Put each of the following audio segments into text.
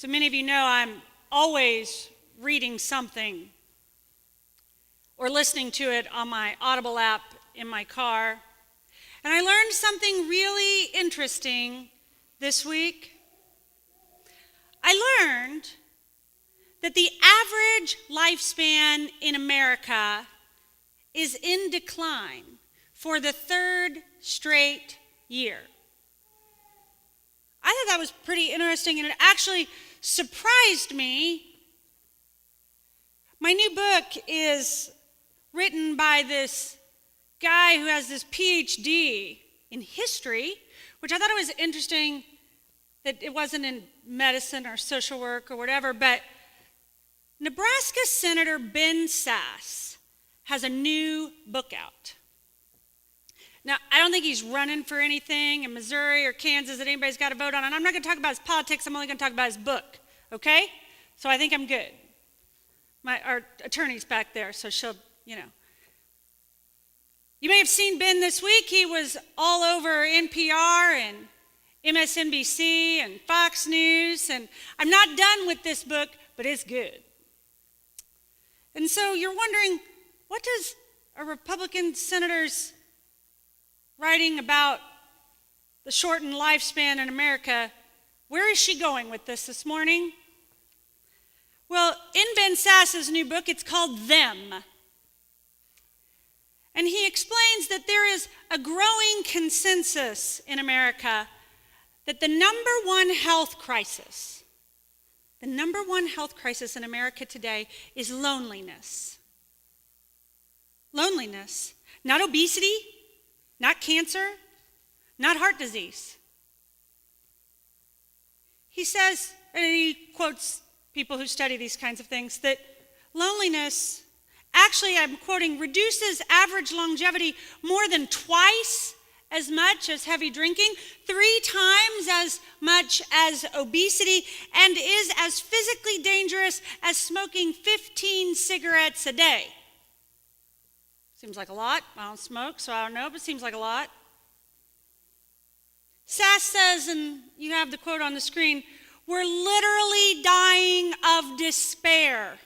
So many of you know I'm always reading something or listening to it on my Audible app in my car. And I learned something really interesting this week. I learned that the average lifespan in America is in decline for the third straight year. I thought that was pretty interesting, and it actually surprised me. My new book is written by this guy who has this PhD in history, which I thought it was interesting that it wasn't in medicine or social work or whatever, but Nebraska Senator Ben Sasse has a new book out. Now, I don't think he's running for anything in Missouri or Kansas that anybody's got to vote on, and I'm not going to talk about his politics, I'm only going to talk about his book, okay? So I think I'm good. Our attorney's back there, so she'll, You may have seen Ben this week. He was all over NPR and MSNBC and Fox News, and I'm not done with this book, but it's good. And so you're wondering, what does a Republican senator's writing about the shortened lifespan in America, where is she going with this morning? Well, in Ben Sasse's new book, it's called Them. And he explains that there is a growing consensus in America that the number one health crisis in America today is loneliness. Loneliness, not obesity, not cancer, not heart disease. He says, and he quotes people who study these kinds of things, that loneliness actually, I'm quoting, reduces average longevity more than twice as much as heavy drinking, 3 times as much as obesity, and is as physically dangerous as smoking 15 cigarettes a day. Seems like a lot. I don't smoke, so I don't know, but it seems like a lot. Sasse says, and you have the quote on the screen, we're literally dying of despair,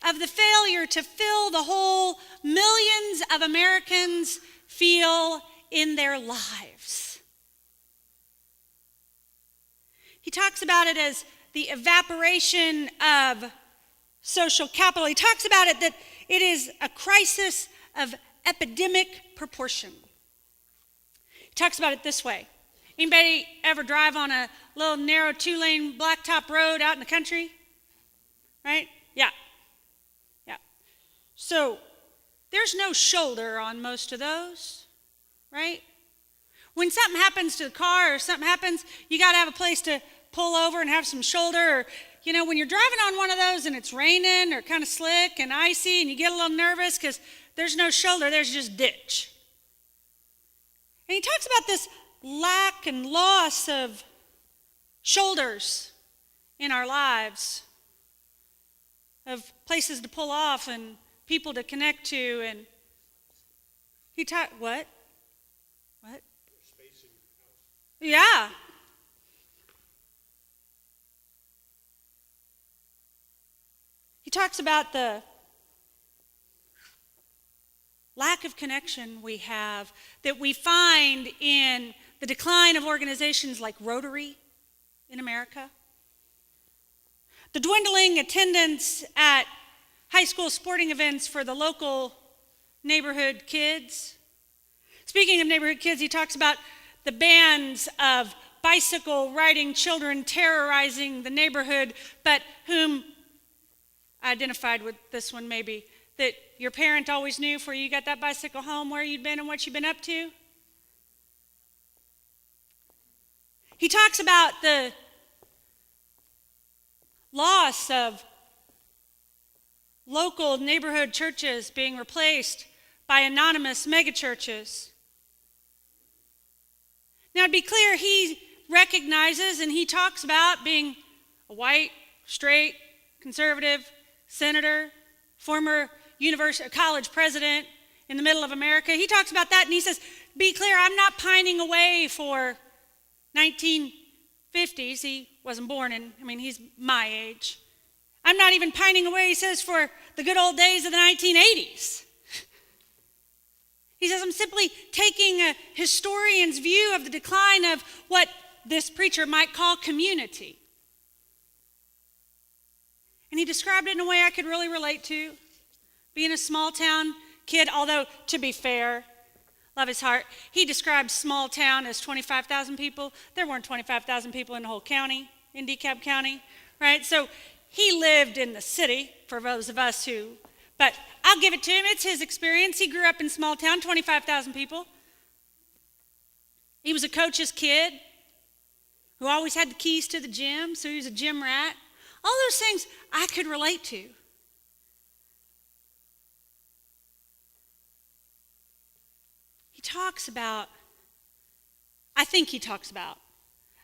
of the failure to fill the hole millions of Americans feel in their lives. He talks about it as the evaporation of social capital. He talks about it that it is a crisis of epidemic proportion. He talks about it this way. Anybody ever drive on a little narrow 2-lane blacktop road out in the country? Right? Yeah. So there's no shoulder on most of those, right? When something happens to the car or something happens, you got to have a place to pull over and have some shoulder. Or, when you're driving on one of those and it's raining or kind of slick and icy and you get a little nervous because there's no shoulder, there's just ditch. And he talks about this lack and loss of shoulders in our lives, of places to pull off and people to connect to. And he talked, what? Space in your house. Yeah. He talks about the lack of connection we have, that we find in the decline of organizations like Rotary in America, the dwindling attendance at high school sporting events for the local neighborhood kids. Speaking of neighborhood kids, he talks about the bands of bicycle riding children terrorizing the neighborhood, but whom I identified with this one maybe, that your parent always knew before you got that bicycle home where you'd been and what you'd been up to. He talks about the loss of local neighborhood churches being replaced by anonymous megachurches. Now, to be clear, he recognizes and he talks about being a white, straight, conservative senator, former college president in the middle of America. He talks about that and he says, be clear, I'm not pining away for 50s. He wasn't born he's my age. I'm not even pining away, he says, for the good old days of the 1980s. He says, I'm simply taking a historian's view of the decline of what this preacher might call community. And he described it in a way I could really relate to. Being a small town kid, although to be fair, love his heart, he described small town as 25,000 people. There weren't 25,000 people in the whole county, in DeKalb County, right? So he lived in the city, for those of us who, but I'll give it to him. It's his experience. He grew up in small town, 25,000 people. He was a coach's kid who always had the keys to the gym, so he was a gym rat. All those things I could relate to. He talks about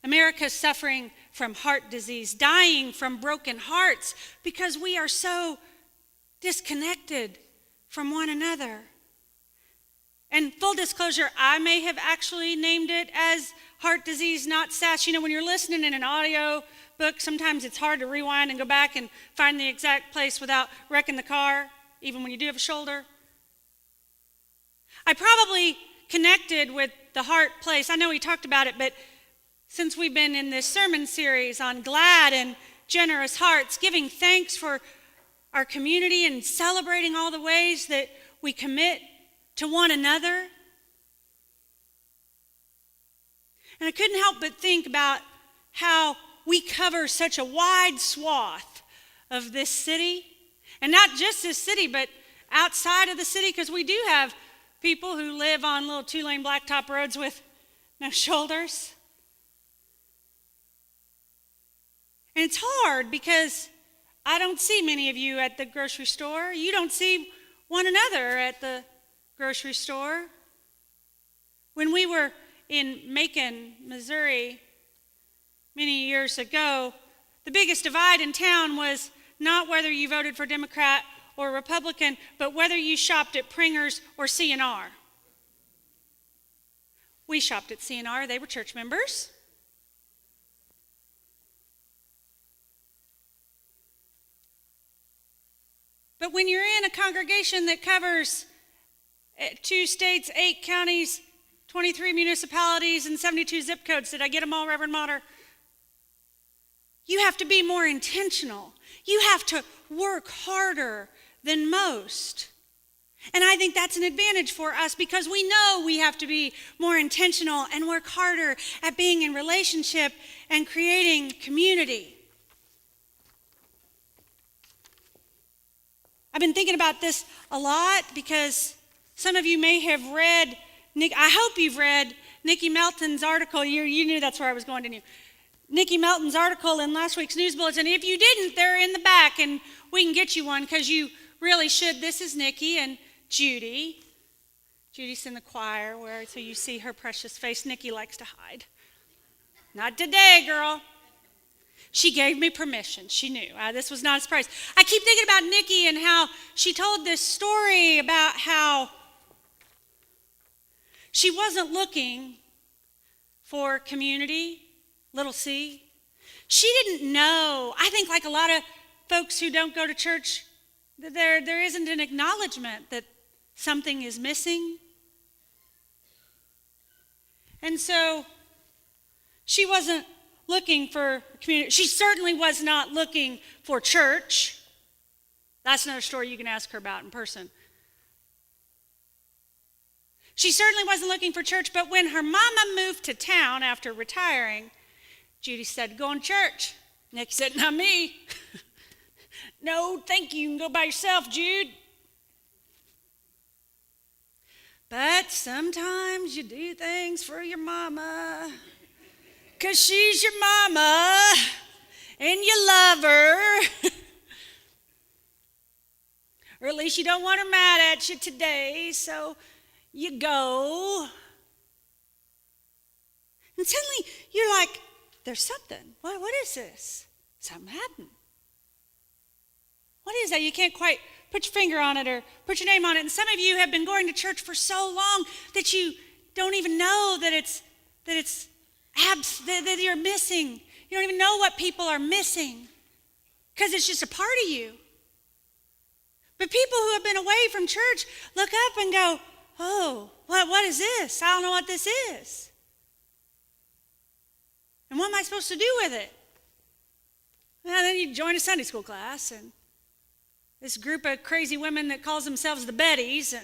America suffering from heart disease, dying from broken hearts because we are so disconnected from one another. And full disclosure, I may have actually named it as heart disease, not SASH. When you're listening in an audio book, sometimes it's hard to rewind and go back and find the exact place without wrecking the car, even when you do have a shoulder. I probably connected with the heart place. I know we talked about it, but since we've been in this sermon series on glad and generous hearts, giving thanks for our community and celebrating all the ways that we commit to one another. And I couldn't help but think about how we cover such a wide swath of this city. And not just this city, but outside of the city, because we do have people who live on little 2-lane blacktop roads with no shoulders. And it's hard because I don't see many of you at the grocery store. You don't see one another at the grocery store. When we were in Macon, Missouri, many years ago, the biggest divide in town was not whether you voted for Democrat or Republican, but whether you shopped at Pringer's or C&R. We shopped at C&R. They were church members. But when you're in a congregation that covers 2 states, 8 counties, 23 municipalities, and 72 zip codes, did I get them all, Reverend Motter? You have to be more intentional. You have to work harder than most. And I think that's an advantage for us because we know we have to be more intentional and work harder at being in relationship and creating community. I've been thinking about this a lot because some of you may have read, I hope you've read Nikki Melton's article. You knew that's where I was going, didn't you? Nikki Melton's article in last week's news bulletin. If you didn't, they're in the back and we can get you one because you really should. This is Nikki and Judy. Judy's in the choir so you see her precious face. Nikki likes to hide. Not today, girl. She gave me permission. She knew. This was not a surprise. I keep thinking about Nikki and how she told this story about how she wasn't looking for community, little c. She didn't know. I think like a lot of folks who don't go to church, there isn't an acknowledgement that something is missing. And so she wasn't looking for community. She certainly was not looking for church. That's another story you can ask her about in person. She certainly wasn't looking for church, but when her mama moved to town after retiring, Judy said, "Going to church." Nick said, "Not me." "No, thank you. You can go by yourself, Jude." But sometimes you do things for your mama because she's your mama and you love her. Or at least you don't want her mad at you today, so you go. And suddenly you're like, there's something. What is this? Something happened. What is that? You can't quite put your finger on it or put your name on it. And some of you have been going to church for so long that you don't even know that it's that you're missing. You don't even know what people are missing because it's just a part of you. But people who have been away from church look up and go, oh, what is this? I don't know what this is. And what am I supposed to do with it? Well, then you join a Sunday school class and this group of crazy women that calls themselves the Bettys.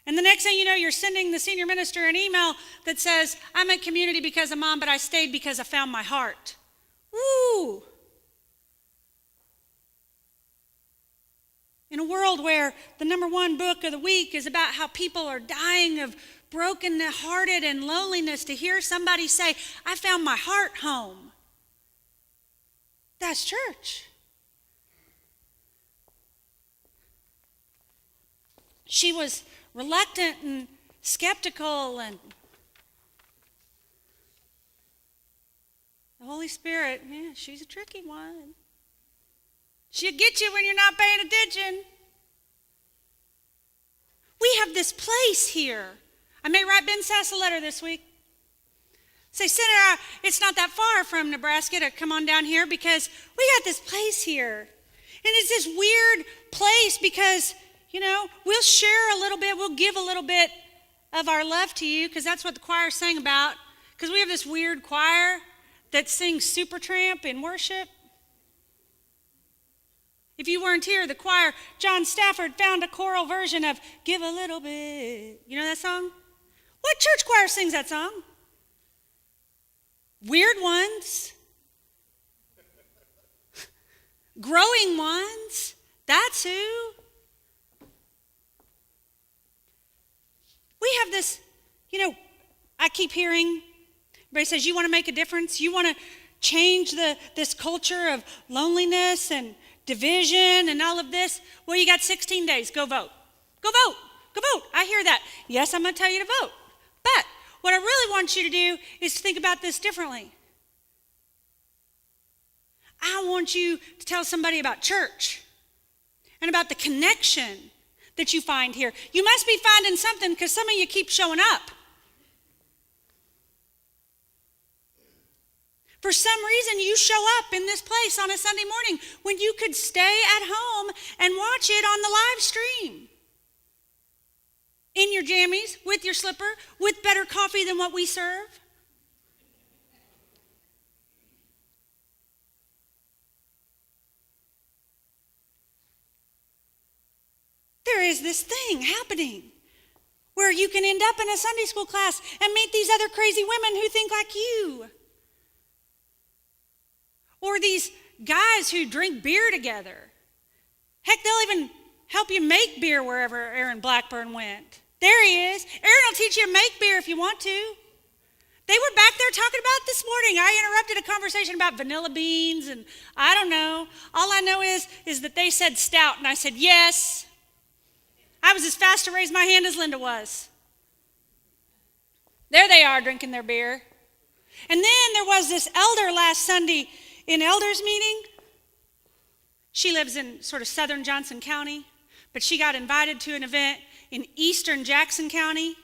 And the next thing you know, you're sending the senior minister an email that says, I'm at community because of Mom, but I stayed because I found my heart. Woo! In a world where the number one book of the week is about how people are dying of broken-hearted and loneliness, to hear somebody say, I found my heart home. That's church. She was reluctant and skeptical, and the Holy Spirit, she's a tricky one. She'll get you when you're not paying attention. We have this place here. I may write Ben Sass a letter this week. Say, Senator, it's not that far from Nebraska to come on down here because we got this place here. And it's this weird place because, we'll share a little bit, we'll give a little bit of our love to you because that's what the choir sang about. Because we have this weird choir that sings Supertramp in worship. If you weren't here, the choir, John Stafford found a choral version of Give a Little Bit. You know that song? What church choir sings that song? Weird ones. Growing ones. That's who. We have this, I keep hearing, everybody says, you want to make a difference? You want to change this culture of loneliness and division and all of this? Well, you got 16 days. Go vote. Go vote. Go vote. I hear that. Yes, I'm going to tell you to vote. But what I really want you to do is to think about this differently. I want you to tell somebody about church and about the connection that you find here. You must be finding something because some of you keep showing up. For some reason, you show up in this place on a Sunday morning when you could stay at home and watch it on the live stream. In your jammies, with your slipper, with better coffee than what we serve. There is this thing happening where you can end up in a Sunday school class and meet these other crazy women who think like you. Or these guys who drink beer together. Heck, they'll even help you make beer wherever Aaron Blackburn went. There he is. Aaron will teach you to make beer if you want to. They were back there talking about it this morning. I interrupted a conversation about vanilla beans and I don't know. All I know is that they said stout and I said yes. I was as fast to raise my hand as Linda was. There they are drinking their beer. And then there was this elder last Sunday in elders meeting. She lives in sort of southern Johnson County, but she got invited to an event in eastern Jackson County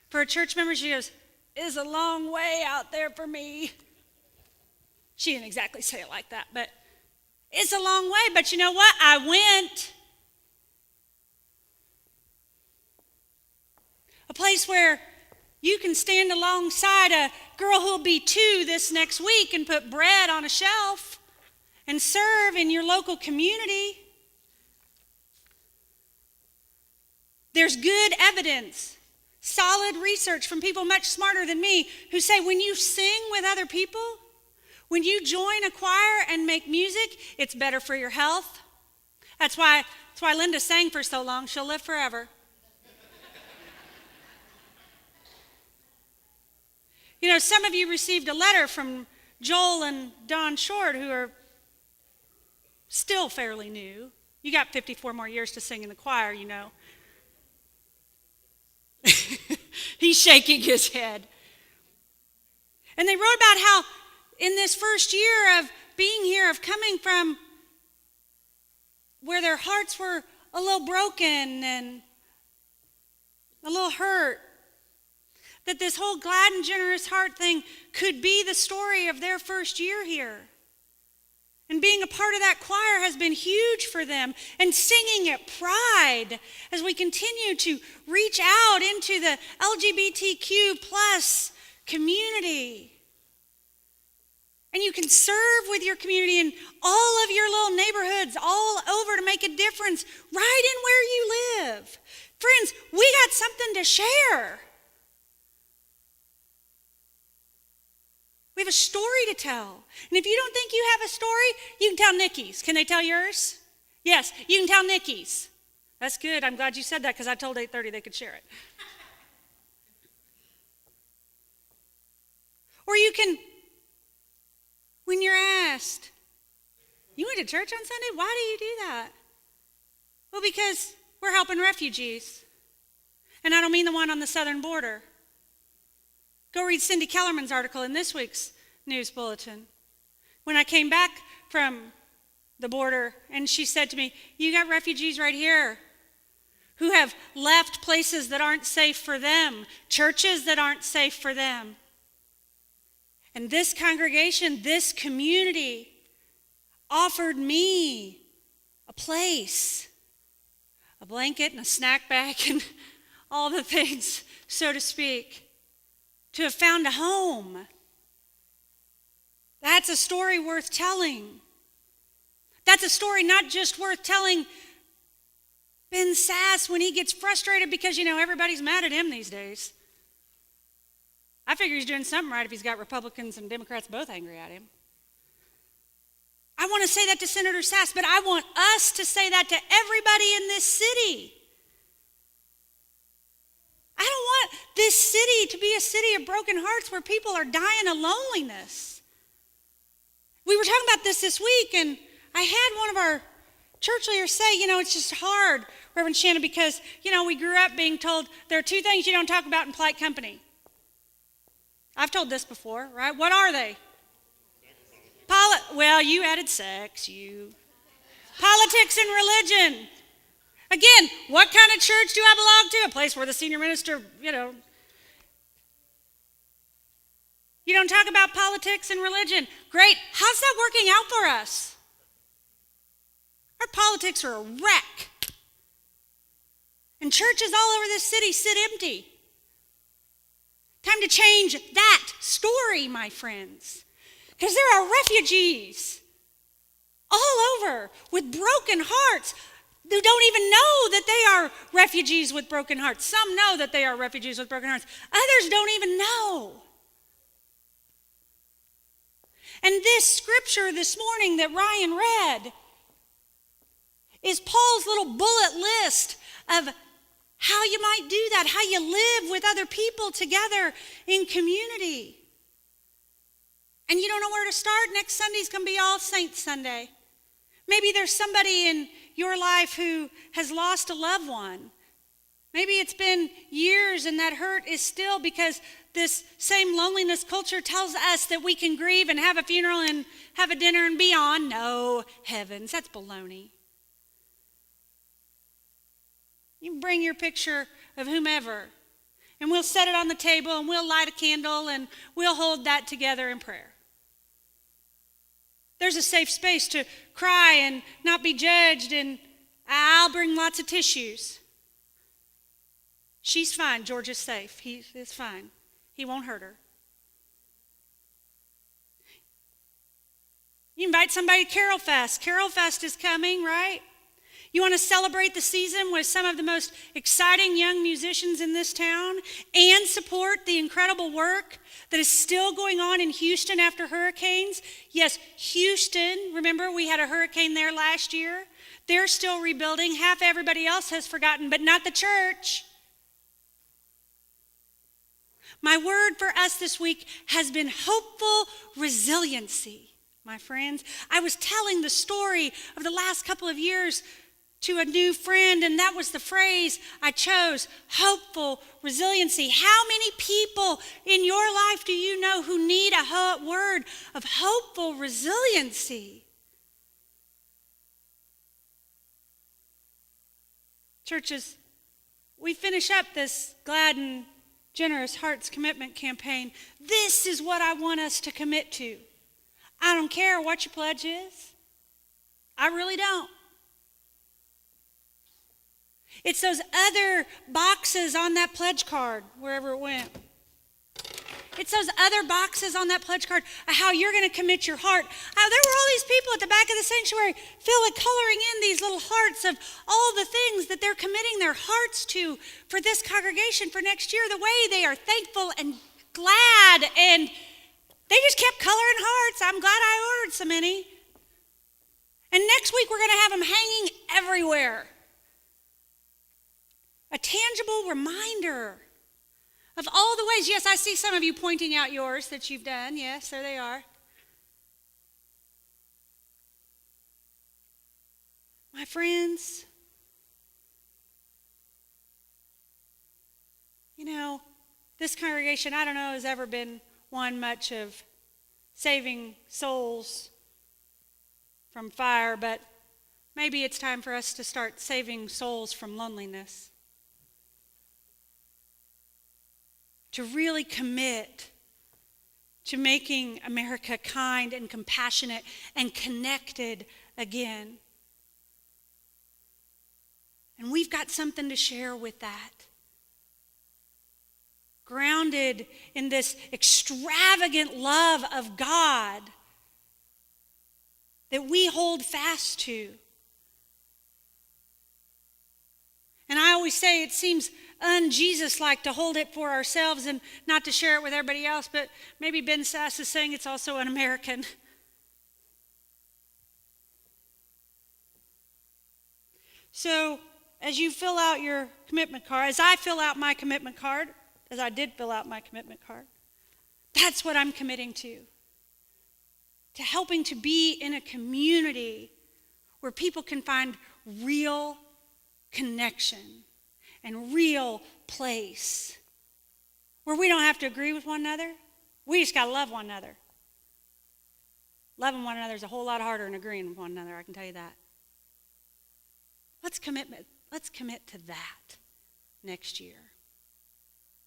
for a church member. She goes, it's a long way out there for me. She didn't exactly say it like that, but it's a long way. But you know what? I went. A place where you can stand alongside a girl who'll be 2 this next week and put bread on a shelf and serve in your local community. There's good evidence, solid research from people much smarter than me who say when you sing with other people, when you join a choir and make music, it's better for your health. That's why Linda sang for so long. She'll live forever. Some of you received a letter from Joel and Don Short, who are still fairly new. You got 54 more years to sing in the choir, He's shaking his head. And they wrote about how in this first year of being here, of coming from where their hearts were a little broken and a little hurt, that this whole glad and generous heart thing could be the story of their first year here. And being a part of that choir has been huge for them. And singing at Pride as we continue to reach out into the LGBTQ plus community. And you can serve with your community in all of your little neighborhoods all over to make a difference right in where you live. Friends, we got something to share. We have a story to tell. And if you don't think you have a story, you can tell Nikki's. Can they tell yours? Yes, you can tell Nikki's. That's good. I'm glad you said that because I told 8:30 they could share it. Or you can, when you're asked, you went to church on Sunday? Why do you do that? Well, because we're helping refugees. And I don't mean the one on the southern border. Go read Cindy Kellerman's article in this week's news bulletin. When I came back from the border, and she said to me, you got refugees right here who have left places that aren't safe for them, churches that aren't safe for them. And this congregation, this community offered me a place, a blanket and a snack bag and all the things, so to speak, to have found a home. That's a story worth telling. That's a story not just worth telling Ben Sass when he gets frustrated because, everybody's mad at him these days. I figure he's doing something right if he's got Republicans and Democrats both angry at him. I want to say that to Senator Sass, but I want us to say that to everybody in this city. I don't want this city to be a city of broken hearts where people are dying of loneliness. We were talking about this week, and I had one of our church leaders say, it's just hard, Reverend Shanna, because, we grew up being told there are two things you don't talk about in polite company. I've told this before, right? What are they? Well, you added sex, Politics and religion. Again, what kind of church do I belong to? A place where the senior minister, You don't talk about politics and religion. Great. How's that working out for us? Our politics are a wreck. And churches all over this city sit empty. Time to change that story, my friends. Because there are refugees all over with broken hearts who don't even know that they are refugees with broken hearts. Some know that they are refugees with broken hearts. Others don't even know. And this scripture this morning that Ryan read is Paul's little bullet list of how you might do that, how you live with other people together in community. And you don't know where to start? Next Sunday's going to be All Saints Sunday. Maybe there's somebody in your life who has lost a loved one. Maybe it's been years and that hurt is still because this same loneliness culture tells us that we can grieve and have a funeral and have a dinner and be on. No, heavens, that's baloney. You can bring your picture of whomever, and we'll set it on the table, and we'll light a candle, and we'll hold that together in prayer. There's a safe space to cry and not be judged, and I'll bring lots of tissues. She's fine. George is safe. He is fine. He won't hurt her. You invite somebody to Carol Fest. Carol Fest is coming, right? You want to celebrate the season with some of the most exciting young musicians in this town and support the incredible work that is still going on in Houston after hurricanes. Yes, Houston, remember we had a hurricane there last year. They're still rebuilding. Half everybody else has forgotten, but not the church. My word for us this week has been hopeful resiliency, my friends. I was telling the story of the last couple of years to a new friend, and that was the phrase I chose, hopeful resiliency. How many people in your life do you know who need a word of hopeful resiliency? Churches, we finish up this glad and Generous Hearts Commitment Campaign, this is what I want us to commit to. I don't care what your pledge is. I really don't. It's those other boxes on that pledge card, wherever it went. It's those other boxes on that pledge card of how you're going to commit your heart. There were all these people at the back of the sanctuary coloring in these little hearts of all the things that they're committing their hearts to for this congregation for next year, the way they are thankful and glad, and they just kept coloring hearts. I'm glad I ordered so many. And next week we're going to have them hanging everywhere. A tangible reminder of all the ways. Yes, I see some of you pointing out yours that you've done. Yes, there they are. My friends, this congregation, I don't know, has ever been one much of saving souls from fire, but maybe it's time for us to start saving souls from loneliness. To really commit to making America kind and compassionate and connected again. And we've got something to share with that. Grounded in this extravagant love of God that we hold fast to. And I always say it seems un-Jesus-like to hold it for ourselves and not to share it with everybody else, but maybe Ben Sass is saying it's also un-American. So as you fill out your commitment card, as I fill out my commitment card, as I did fill out my commitment card, that's what I'm committing to helping to be in a community where people can find real connection and real place, where we don't have to agree with one another. We just got to love one another. Loving one another is a whole lot harder than agreeing with one another, I can tell you that. Let's commit to that next year.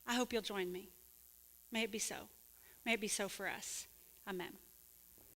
I hope you'll join me. May it be so. May it be so for us. Amen.